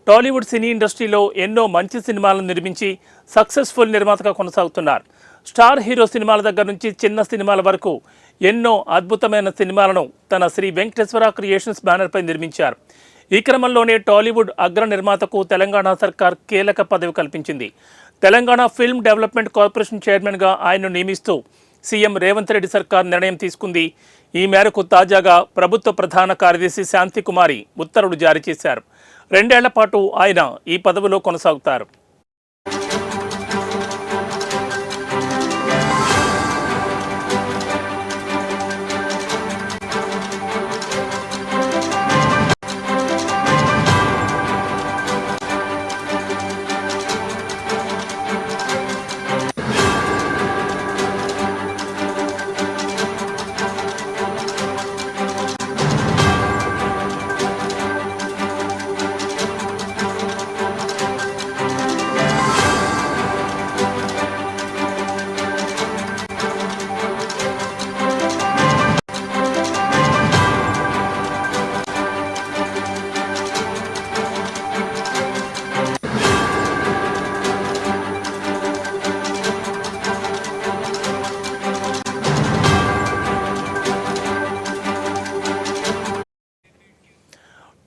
టాలీవుడ్ సినీ ఇండస్ట్రీలో ఎన్నో మంచి సినిమాలను నిర్మించి సక్సెస్ఫుల్ నిర్మాతగా కొనసాగుతున్నారు. స్టార్ హీరో సినిమాల దగ్గర నుంచి చిన్న సినిమాల వరకు ఎన్నో అద్భుతమైన సినిమాలను తన శ్రీ వెంకటేశ్వర క్రియేషన్స్ బ్యానర్పై నిర్మించారు. ఈ క్రమంలోనే టాలీవుడ్ అగ్ర నిర్మాతకు తెలంగాణ సర్కార్ కీలక పదవి కల్పించింది. తెలంగాణ ఫిల్మ్ డెవలప్మెంట్ కార్పొరేషన్ చైర్మన్గా ఆయన్ను నియమిస్తూ సీఎం రేవంత్ రెడ్డి సర్కార్ నిర్ణయం తీసుకుంది. ఈ మేరకు తాజాగా ప్రభుత్వ ప్రధాన కార్యదర్శి శాంతికుమారి ఉత్తర్వులు జారీ చేశారు. 2 ఏళ్ల పాటు ఆయన ఈ పదవిలో కొనసాగుతారు.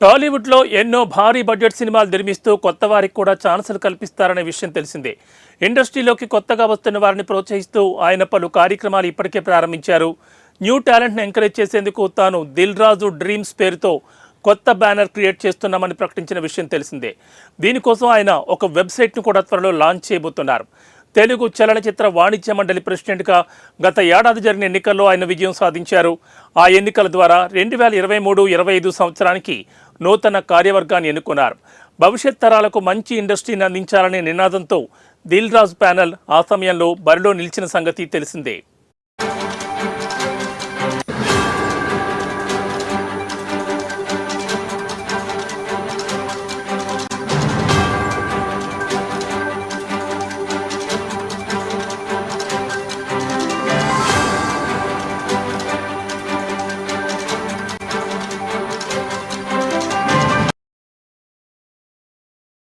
టాలీవుడ్లో ఎన్నో భారీ బడ్జెట్ సినిమాలు నిర్మిస్తూ కొత్త వారికి కూడా ఛాన్సులు కల్పిస్తారనే విషయం తెలిసిందే. ఇండస్ట్రీలోకి కొత్తగా వస్తున్న వారిని ప్రోత్సహిస్తూ ఆయన పలు కార్యక్రమాలు ఇప్పటికే ప్రారంభించారు. న్యూ టాలెంట్ను ఎంకరేజ్ చేసేందుకు తాను దిల్ రాజు డ్రీమ్స్ పేరుతో కొత్త బ్యానర్ క్రియేట్ చేస్తున్నామని ప్రకటించిన విషయం తెలిసిందే. దీనికోసం ఆయన ఒక వెబ్సైట్ను కూడా త్వరలో లాంచ్ చేయబోతున్నారు. తెలుగు చలనచిత్ర వాణిజ్య మండలి ప్రెసిడెంట్గా గత ఏడాది జరిగిన ఎన్నికల్లో ఆయన విజయం సాధించారు. ఆ ఎన్నికల ద్వారా 2023-25 సంవత్సరానికి నూతన కార్యవర్గాన్ని ఎన్నుకున్నారు. భవిష్యత్ తరాలకు మంచి ఇండస్ట్రీని అందించాలనే నినాదంతో దిల్ రాజు ప్యానెల్ ఆ సమయంలో బరిలో నిలిచిన సంగతి తెలిసిందే.